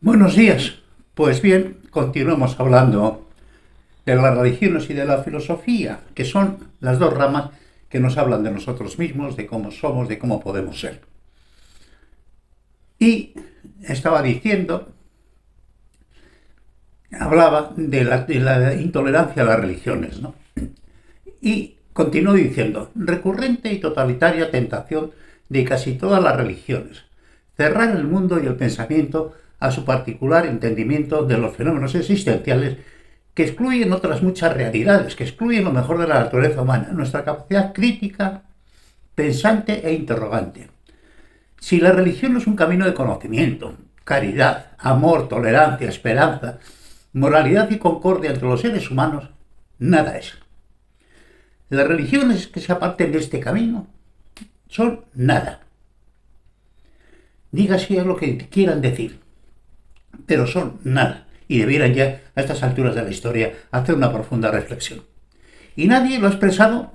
Buenos días. Pues bien, continuemos hablando de las religiones y de la filosofía, que son las dos ramas que nos hablan de nosotros mismos, de cómo somos, de cómo podemos ser. Y estaba diciendo, hablaba de la intolerancia a las religiones, ¿no? Y continuó diciendo, recurrente y totalitaria tentación de casi todas las religiones, cerrar el mundo y el pensamiento a su particular entendimiento de los fenómenos existenciales que excluyen otras muchas realidades, que excluyen lo mejor de la naturaleza humana, nuestra capacidad crítica, pensante e interrogante. Si la religión es un camino de conocimiento, caridad, amor, tolerancia, esperanza, moralidad y concordia entre los seres humanos, nada es. Las religiones que se aparten de este camino son nada. Dígase lo que quieran decir, pero son nada. Y debieran ya, a estas alturas de la historia, hacer una profunda reflexión. Y nadie lo ha expresado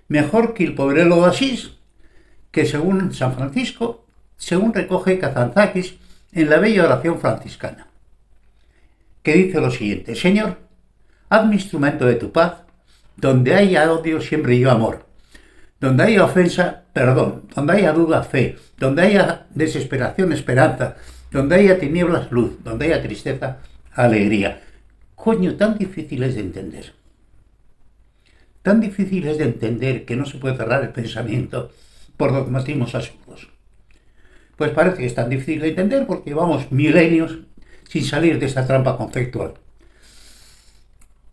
mejor que el pobrelo de Asís, que según San Francisco, según recoge Kazantzakis en la bella oración franciscana, que dice lo siguiente: Señor, hazme instrumento de tu paz, donde haya odio siempre yo amor, donde haya ofensa, perdón, donde haya duda, fe, donde haya desesperación, esperanza, donde haya tinieblas, luz, donde haya tristeza, alegría. Coño, tan difícil es de entender. Tan difícil es de entender que no se puede cerrar el pensamiento por dogmatismos absurdos. Pues parece que es tan difícil de entender porque llevamos milenios sin salir de esta trampa conceptual.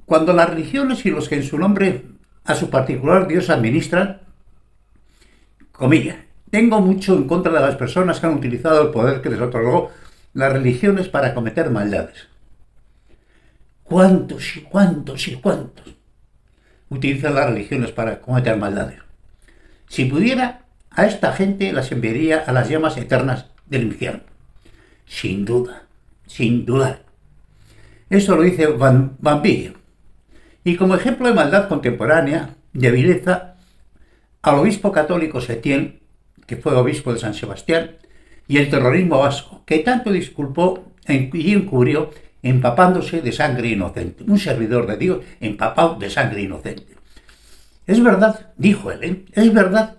Cuando las religiones y los que en su nombre a su particular Dios administran, comillas, tengo mucho en contra de las personas que han utilizado el poder que les otorgó las religiones para cometer maldades. ¿Cuántos y cuántos y cuántos utilizan las religiones para cometer maldades? Si pudiera, a esta gente las enviaría a las llamas eternas del infierno. Sin duda, sin dudar. Eso lo dice Van Biggen. Y como ejemplo de maldad contemporánea, de vileza, al obispo católico Setién, que fue obispo de San Sebastián, y el terrorismo vasco, que tanto disculpó y encubrió empapándose de sangre inocente. Un servidor de Dios empapado de sangre inocente. Es verdad, dijo él, es verdad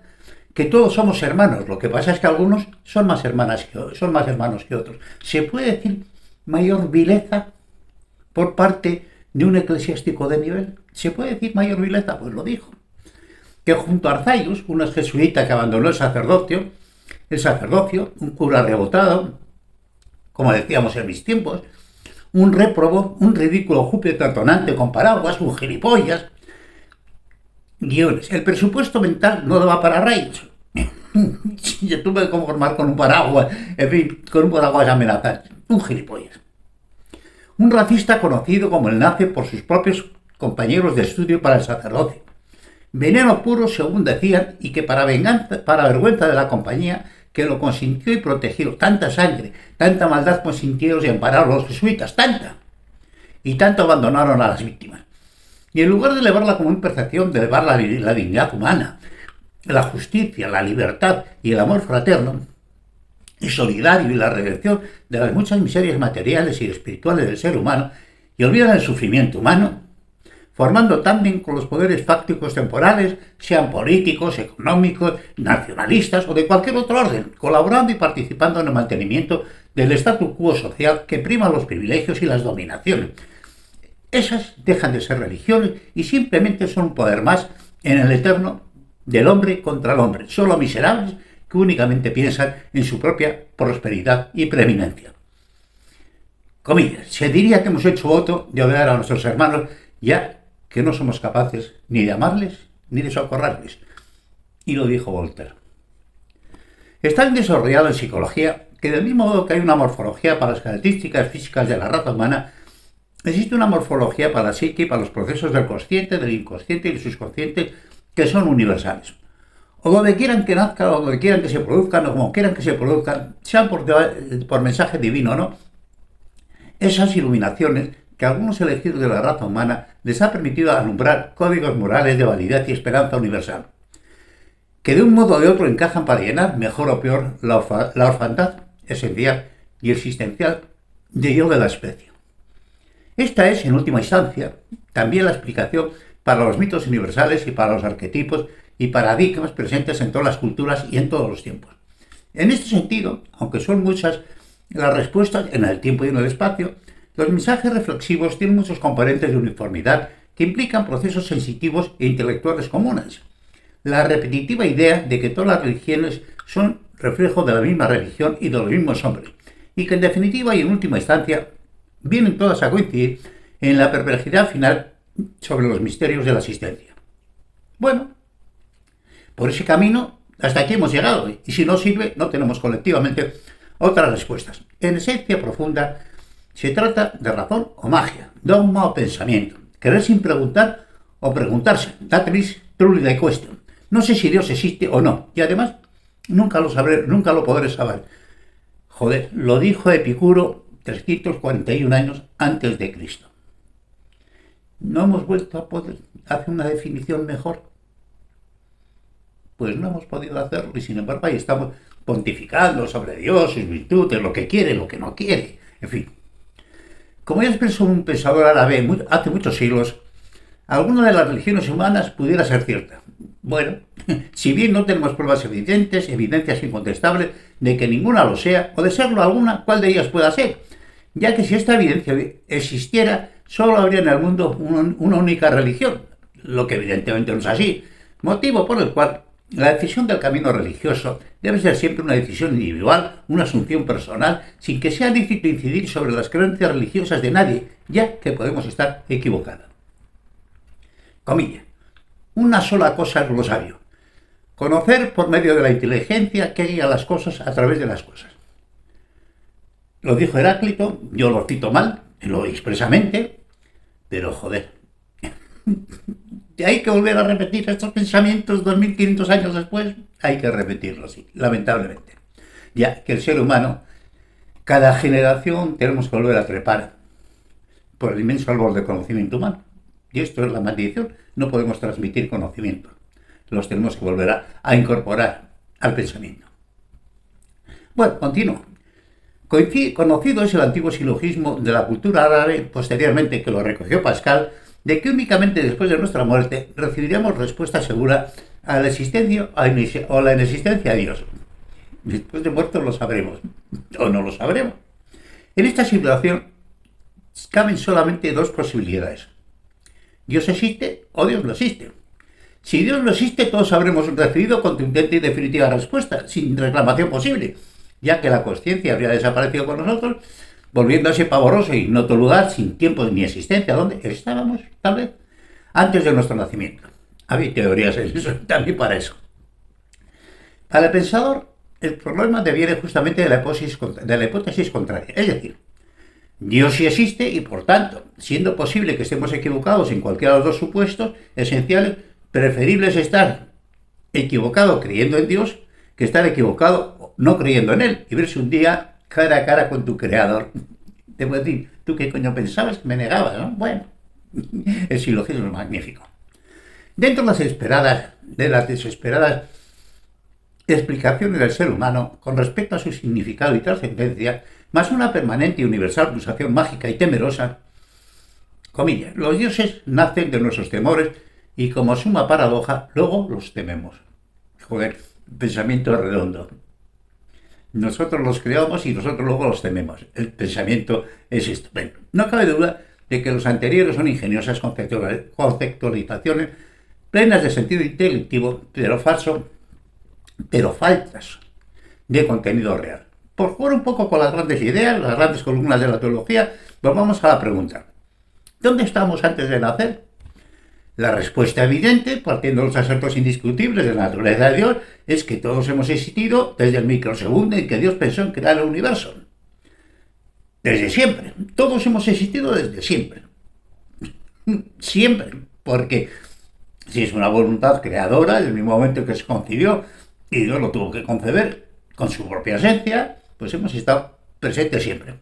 que todos somos hermanos. Lo que pasa es que algunos son más hermanos que otros. ¿Se puede decir mayor vileza por parte de un eclesiástico de nivel? ¿Se puede decir mayor vileza? Pues lo dijo. Que junto a Arzaius, un jesuita que abandonó el sacerdocio, un cura rebotado, como decíamos en mis tiempos, un réprobo, un ridículo Júpiter tonante con paraguas, un gilipollas, guiones. El presupuesto mental no daba para rayos. Yo tuve que conformar con un paraguas, en fin, con un paraguas amenazante, un gilipollas. Un racista conocido como el nazi por sus propios compañeros de estudio para el sacerdocio. Veneno puro, según decían, y que para vergüenza de la compañía que lo consintió y protegió, tanta sangre, tanta maldad consintieron y ampararon los jesuitas, tanta, y tanto abandonaron a las víctimas. Y en lugar de elevarla como imperfección, de elevar la dignidad humana, la justicia, la libertad y el amor fraterno, y solidario y la redención de las muchas miserias materiales y espirituales del ser humano, y olvidan el sufrimiento humano, formando tándem con los poderes fácticos temporales, sean políticos, económicos, nacionalistas o de cualquier otro orden, colaborando y participando en el mantenimiento del statu quo social que prima los privilegios y las dominaciones. Esas dejan de ser religiones y simplemente son un poder más en el eterno del hombre contra el hombre, solo miserables que únicamente piensan en su propia prosperidad y preeminencia. Comillas, se diría que hemos hecho voto de odiar a nuestros hermanos ya que no somos capaces ni de amarles ni de socorrerles. Y lo dijo Voltaire. Está bien desarrollado en psicología que del mismo modo que hay una morfología para las características físicas de la raza humana, existe una morfología para la psique y para los procesos del consciente, del inconsciente y del subconsciente que son universales. O donde quieran que nazcan, o donde quieran que se produzcan, o como quieran que se produzcan, sean por mensaje divino o no, esas iluminaciones que a algunos elegidos de la raza humana les ha permitido alumbrar códigos morales de validez y esperanza universal, que de un modo o de otro encajan para llenar, mejor o peor, la orfandad esencial y existencial de yo de la especie. Esta es, en última instancia, también la explicación para los mitos universales y para los arquetipos y paradigmas presentes en todas las culturas y en todos los tiempos. En este sentido, aunque son muchas las respuestas en el tiempo y en el espacio, los mensajes reflexivos tienen muchos componentes de uniformidad que implican procesos sensitivos e intelectuales comunes. La repetitiva idea de que todas las religiones son reflejo de la misma religión y de los mismos hombres, y que en definitiva y en última instancia vienen todas a coincidir en la perplejidad final sobre los misterios de la existencia. Bueno, por ese camino hasta aquí hemos llegado, y si no sirve, no tenemos colectivamente otras respuestas. En esencia profunda, se trata de razón o magia, dogma o pensamiento, querer sin preguntar o preguntarse, that is truly the question. No sé si Dios existe o no, y además nunca lo sabré, nunca lo podré saber. Joder, lo dijo Epicuro 341 años antes de Cristo. ¿No hemos vuelto a poder hacer una definición mejor? Pues no hemos podido hacerlo, y sin embargo ahí estamos pontificando sobre Dios, sus virtudes, lo que quiere, lo que no quiere, en fin. Como ya expresó un pensador árabe hace muchos siglos, alguna de las religiones humanas pudiera ser cierta. Bueno, si bien no tenemos pruebas evidentes, evidencias incontestables de que ninguna lo sea, o de serlo alguna, ¿cuál de ellas pueda ser? Ya que si esta evidencia existiera, solo habría en el mundo una única religión, lo que evidentemente no es así, motivo por el cual la decisión del camino religioso debe ser siempre una decisión individual, una asunción personal, sin que sea lícito incidir sobre las creencias religiosas de nadie, ya que podemos estar equivocados. Comilla. Una sola cosa es lo sabio. Conocer por medio de la inteligencia que guía las cosas a través de las cosas. Lo dijo Heráclito, yo lo cito mal, lo expresamente, pero joder. Hay que volver a repetir estos pensamientos 2500 años después. Hay que repetirlos, sí, lamentablemente. Ya que el ser humano, cada generación tenemos que volver a trepar por el inmenso árbol de conocimiento humano. Y esto es la maldición. No podemos transmitir conocimiento. Los tenemos que volver a incorporar al pensamiento. Bueno, continúo. Conocido es el antiguo silogismo de la cultura árabe, posteriormente que lo recogió Pascal, de que únicamente después de nuestra muerte recibiríamos respuesta segura a la existencia o a la inexistencia de Dios. Después de muertos lo sabremos, o no lo sabremos. En esta situación caben solamente dos posibilidades. Dios existe o Dios no existe. Si Dios no existe, todos habremos recibido contundente y definitiva respuesta, sin reclamación posible, ya que la conciencia habría desaparecido con nosotros, volviéndose pavoroso y ignoto lugar, sin tiempo ni existencia, donde estábamos, tal vez, antes de nuestro nacimiento. Había teorías también para eso. Para el pensador, el problema deviene justamente de la hipótesis contraria, es decir, Dios sí existe y, por tanto, siendo posible que estemos equivocados en cualquiera de los dos supuestos esenciales, preferible es estar equivocado creyendo en Dios que estar equivocado no creyendo en Él y verse un día cara a cara con tu creador. Te voy a decir, ¿tú qué coño pensabas que me negabas, no? Bueno, el silogismo es magnífico. Dentro de las desesperadas explicaciones del ser humano con respecto a su significado y trascendencia, más una permanente y universal pulsación mágica y temerosa, comillas, los dioses nacen de nuestros temores y como suma paradoja, luego los tememos. Joder, pensamiento redondo. Nosotros los creamos y nosotros luego los tememos. El pensamiento es estupendo. No cabe duda de que los anteriores son ingeniosas conceptualizaciones plenas de sentido intelectivo, pero faltas de contenido real. Por jugar un poco con las grandes ideas, las grandes columnas de la teología, volvamos a la pregunta. ¿Dónde estamos antes de nacer? La respuesta evidente, partiendo de los acertos indiscutibles de la naturaleza de Dios, es que todos hemos existido desde el microsegundo en que Dios pensó en crear el universo. Desde siempre. Todos hemos existido desde siempre. Siempre. Porque si es una voluntad creadora, en el mismo momento que se concibió, y Dios lo tuvo que conceder con su propia esencia, pues hemos estado presentes siempre.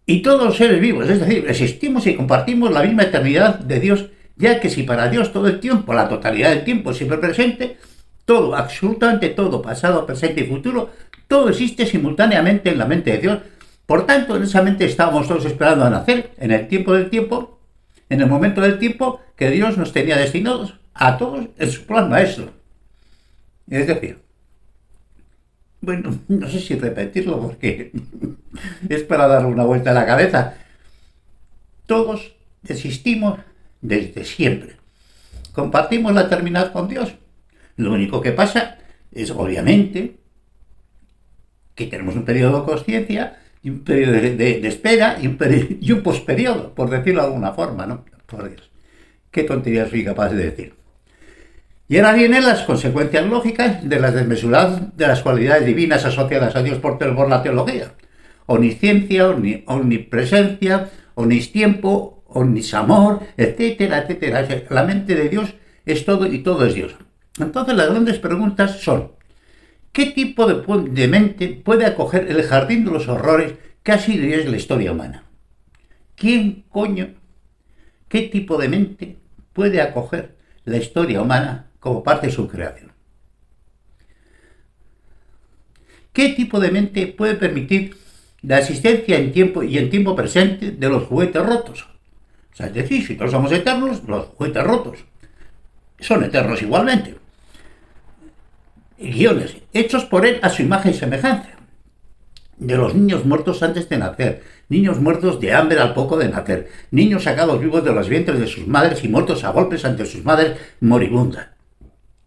Y todos los seres vivos, es decir, existimos y compartimos la misma eternidad de Dios, ya que si para Dios todo el tiempo, la totalidad del tiempo es siempre presente, Todo, absolutamente todo, pasado, presente y futuro, todo existe simultáneamente en la mente de Dios. Por tanto, en esa mente estábamos todos esperando a nacer, en el tiempo del tiempo, en el momento del tiempo que Dios nos tenía destinados a todos en su plan maestro. Es decir, bueno, no sé si repetirlo porque es para darle una vuelta a la cabeza. Todos existimos desde siempre. Compartimos la eternidad con Dios. Lo único que pasa es, obviamente, que tenemos un periodo de consciencia y un periodo de espera y un posperiodo, por decirlo de alguna forma, ¿no? Por Dios. Qué tontería soy capaz de decir. Y ahora vienen las consecuencias lógicas de las desmesuradas de las cualidades divinas asociadas a Dios por la teología. Omnisciencia, omnipresencia, omnistiempo, omnisamor, etcétera, etcétera. La mente de Dios es todo y todo es Dios. Entonces las grandes preguntas son: ¿qué tipo de mente puede acoger el jardín de los horrores que ha sido y es la historia humana? ¿Quién, coño, qué tipo de mente puede acoger la historia humana como parte de su creación? ¿Qué tipo de mente puede permitir la existencia en tiempo y en tiempo presente de los juguetes rotos? O sea, es decir, si todos somos eternos, los juguetes rotos son eternos igualmente. Guiones hechos por él a su imagen y semejanza. De los niños muertos antes de nacer, niños muertos de hambre al poco de nacer, niños sacados vivos de los vientres de sus madres y muertos a golpes ante sus madres moribundas.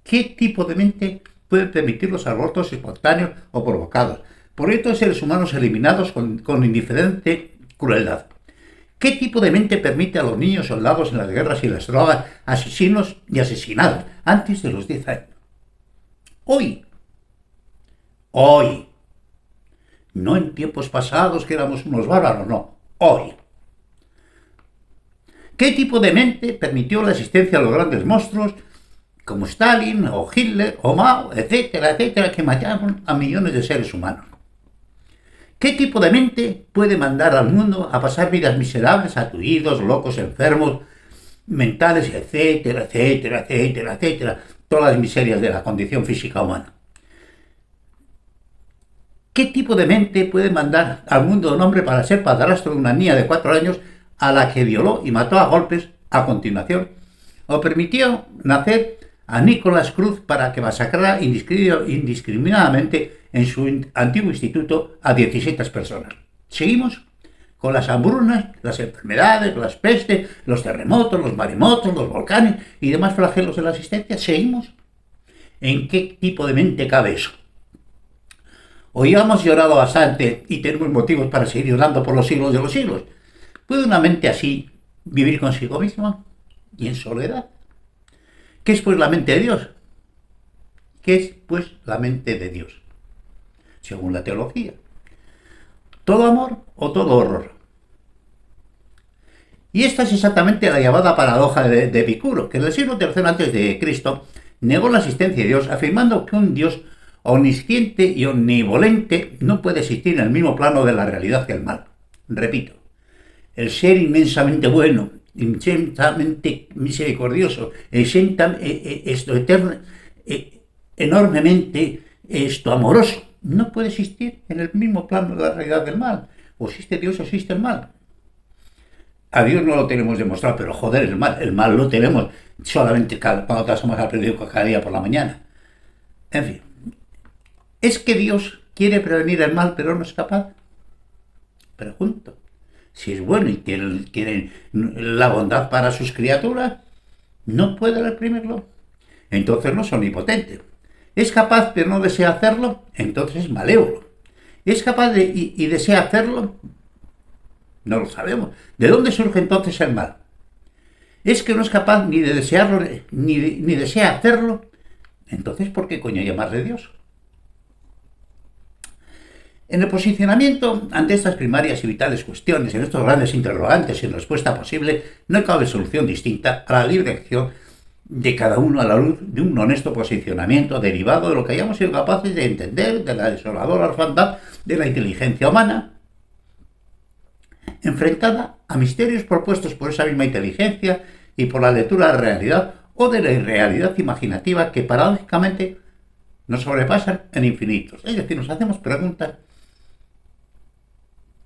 ¿Qué tipo de mente puede permitir los abortos espontáneos o provocados? Proyectos de seres humanos eliminados con indiferente crueldad. ¿Qué tipo de mente permite a los niños soldados en las guerras y las drogas, asesinos y asesinados antes de los 10 años? Hoy, no en tiempos pasados que éramos unos bárbaros, no, hoy. ¿Qué tipo de mente permitió la existencia de los grandes monstruos como Stalin o Hitler o Mao, etcétera, etcétera, que mataron a millones de seres humanos? ¿Qué tipo de mente puede mandar al mundo a pasar vidas miserables, atuidos, locos, enfermos, mentales, etcétera, etcétera, etcétera, etcétera? Todas las miserias de la condición física humana. ¿Qué tipo de mente puede mandar al mundo un hombre para ser padrastro de una niña de 4 años a la que violó y mató a golpes a continuación? ¿O permitió nacer a Nicolás Cruz para que masacrara indiscriminadamente en su antiguo instituto a 17 personas? ¿Seguimos? Con las hambrunas, las enfermedades, las pestes, los terremotos, los maremotos, los volcanes y demás flagelos de la existencia. ¿Seguimos? ¿En qué tipo de mente cabe eso? Hoy hemos llorado bastante y tenemos motivos para seguir llorando por los siglos de los siglos. ¿Puede una mente así vivir consigo misma y en soledad? ¿Qué es pues la mente de Dios? ¿Qué es pues la mente de Dios? Según la teología, ¿todo amor o todo horror? Y esta es exactamente la llamada paradoja de Epicuro, que en el siglo III a.C. negó la existencia de Dios, afirmando que un Dios omnisciente y omnivolente no puede existir en el mismo plano de la realidad que el mal. Repito, el ser inmensamente bueno, inmensamente misericordioso, enormemente amoroso, no puede existir en el mismo plano de la realidad del mal. O existe Dios o existe el mal. A Dios no lo tenemos demostrado, pero joder, el mal lo tenemos solamente cuando te asomas al periódico cada día por la mañana. En fin, ¿es que Dios quiere prevenir el mal pero no es capaz? Pregunto. Si es bueno y tiene la bondad para sus criaturas, ¿no puede reprimirlo? Entonces no es omnipotente. ¿Es capaz pero no desea hacerlo? Entonces es malévolo. ¿Es capaz y desea hacerlo? No lo sabemos. ¿De dónde surge entonces el mal? ¿Es que no es capaz ni de desearlo ni desea hacerlo? Entonces, ¿por qué coño llamarle Dios? En el posicionamiento ante estas primarias y vitales cuestiones, en estos grandes interrogantes sin respuesta posible, no cabe solución distinta a la libre acción de cada uno a la luz de un honesto posicionamiento derivado de lo que hayamos sido capaces de entender de la desoladora orfandad de la inteligencia humana, enfrentada a misterios propuestos por esa misma inteligencia y por la lectura de la realidad o de la irrealidad imaginativa que paradójicamente nos sobrepasan en infinitos. Es decir, nos hacemos preguntas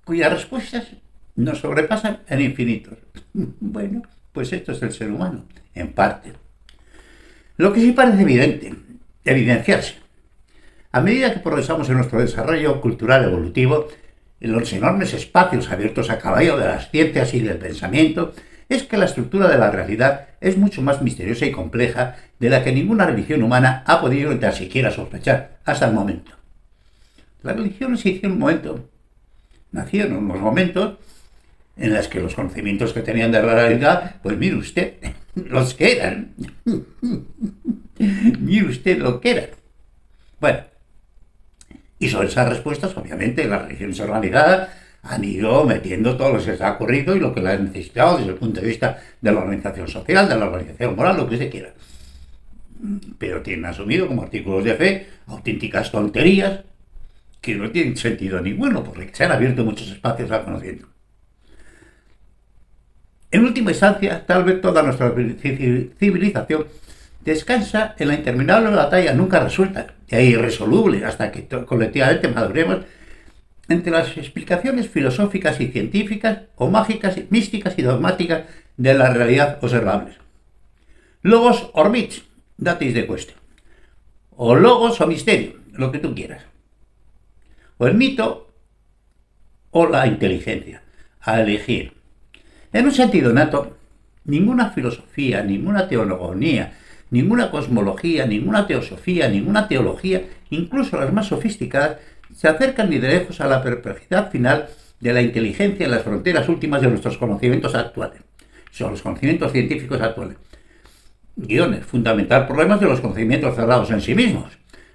cuyas respuestas nos sobrepasan en infinitos. Bueno, pues esto es el ser humano, en parte. Lo que sí parece evidente, evidenciarse, a medida que progresamos en nuestro desarrollo cultural evolutivo, en los enormes espacios abiertos a caballo de las ciencias y del pensamiento, es que la estructura de la realidad es mucho más misteriosa y compleja de la que ninguna religión humana ha podido ni siquiera sospechar hasta el momento. Las religiones se hicieron un momento, nacieron unos momentos en los que los conocimientos que tenían de la realidad, pues mire usted, los que eran. Mire usted lo que eran. Bueno, y sobre esas respuestas, obviamente, las religiones organizadas han ido metiendo todo lo que se les ha ocurrido y lo que les han necesitado desde el punto de vista de la organización social, de la organización moral, lo que se quiera. Pero tienen asumido como artículos de fe auténticas tonterías que no tienen sentido ninguno, porque se han abierto muchos espacios al conocimiento. En última instancia, tal vez toda nuestra civilización descansa en la interminable batalla nunca resuelta e irresoluble hasta que colectivamente maduremos entre las explicaciones filosóficas y científicas o mágicas, místicas y dogmáticas de la realidad observables. Logos or myths, that is the question. O logos o misterio, lo que tú quieras. O el mito o la inteligencia, a elegir. En un sentido nato, ninguna filosofía, ninguna teogonía, ninguna cosmología, ninguna teosofía, ninguna teología, incluso las más sofisticadas, se acercan ni de lejos a la perplejidad final de la inteligencia en las fronteras últimas de nuestros conocimientos actuales. Son los conocimientos científicos actuales. Guiones, fundamental problemas de los conocimientos cerrados en sí mismos.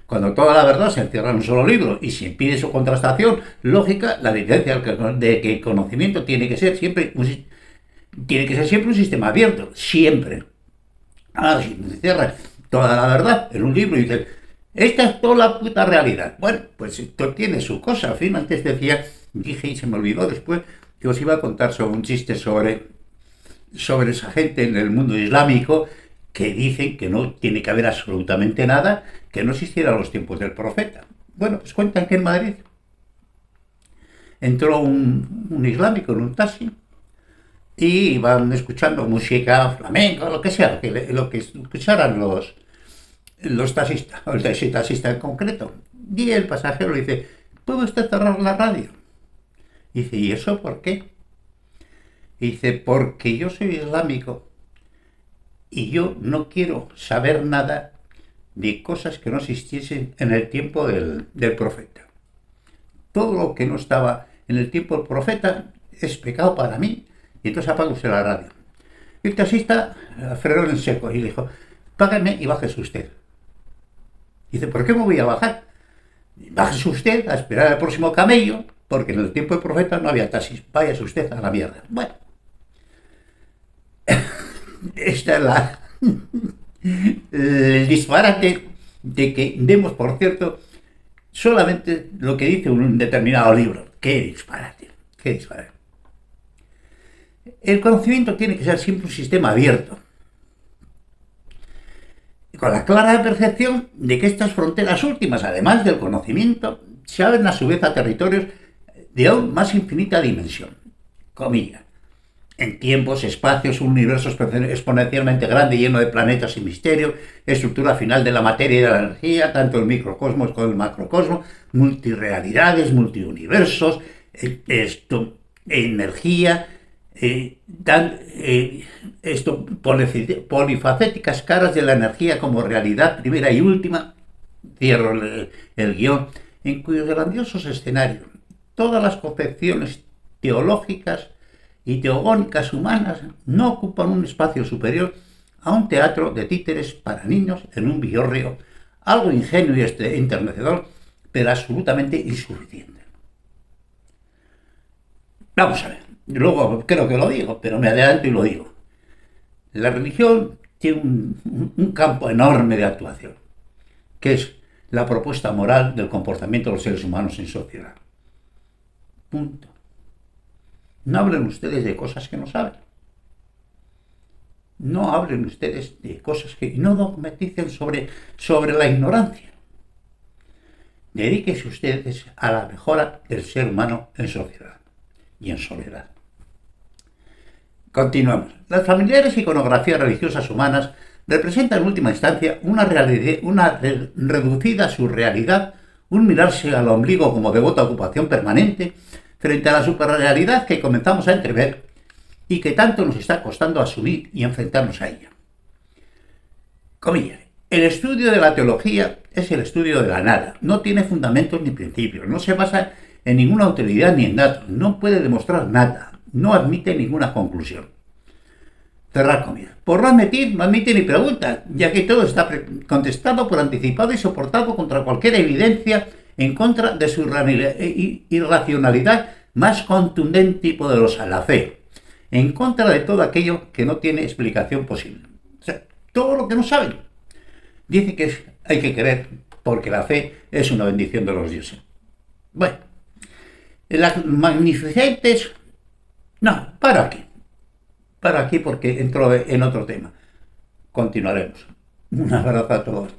Cuando toda la verdad se encierra en un solo libro y se impide su contrastación lógica, la evidencia de que el conocimiento tiene que ser siempre un sistema abierto, siempre. Ahora, si se cierra toda la verdad en un libro y dice, esta es toda la puta realidad. Bueno, pues esto tiene su cosa. Al fin, antes dije y se me olvidó después que os iba a contar sobre un chiste sobre esa gente en el mundo islámico que dicen que no tiene que haber absolutamente nada, que no existiera en los tiempos del profeta. Bueno, pues cuentan que en Madrid entró un islámico en un taxi y iban escuchando música flamenca, lo que sea, lo que escucharan los taxistas, o el taxista en concreto. Y el pasajero le dice, ¿puede usted cerrar la radio? Y dice, ¿y eso por qué? Y dice, porque yo soy islámico y yo no quiero saber nada de cosas que no existiesen en el tiempo del profeta. Todo lo que no estaba en el tiempo del profeta es pecado para mí. Y entonces apaga usted la radio. Y el taxista frenó en seco y le dijo, págame y bájese usted. Dice, ¿por qué me voy a bajar? Bájese usted a esperar al próximo camello, porque en el tiempo del profeta no había taxis. Váyase usted a la mierda. Bueno, esta es el disparate de que demos, por cierto, solamente lo que dice un determinado libro. ¡Qué disparate! ¡Qué disparate! El conocimiento tiene que ser siempre un sistema abierto, con la clara percepción de que estas fronteras últimas, además del conocimiento, se abren a su vez a territorios de aún más infinita dimensión. Comillas. En tiempos, espacios, un universo exponencialmente grande y lleno de planetas y misterios, estructura final de la materia y de la energía, tanto el microcosmos como el macrocosmos, multirealidades, multiuniversos, energía, polifacéticas caras de la energía como realidad primera y última, cierro el guión, en cuyos grandiosos escenarios todas las concepciones teológicas y teogónicas humanas no ocupan un espacio superior a un teatro de títeres para niños en un villorrio, algo ingenuo y enternecedor, pero absolutamente insuficiente. Vamos a ver, luego creo que lo digo, pero me adelanto y lo digo. La religión tiene un campo enorme de actuación, que es la propuesta moral del comportamiento de los seres humanos en sociedad. Punto. No hablen ustedes de cosas que no saben. No hablen ustedes de cosas que no dogmaticen sobre la ignorancia. Dedíquese ustedes a la mejora del ser humano en sociedad y en soledad. Continuamos. Las familiares iconografías religiosas humanas representan en última instancia una reducida surrealidad, un mirarse al ombligo como devota ocupación permanente frente a la superrealidad que comenzamos a entrever y que tanto nos está costando asumir y enfrentarnos a ella. Comillas. El estudio de la teología es el estudio de la nada, no tiene fundamentos ni principios, no se basa en ninguna autoridad ni en datos, no puede demostrar nada, no admite ninguna conclusión. Cerrar comillas. Por no admite ni pregunta, ya que todo está contestado por anticipado y soportado contra cualquier evidencia en contra de su irracionalidad más contundente y poderosa, la fe, en contra de todo aquello que no tiene explicación posible. O sea, todo lo que no saben. Dice que hay que creer porque la fe es una bendición de los dioses. Bueno, las magnificentes... No, para aquí porque entro en otro tema. Continuaremos. Un abrazo a todos.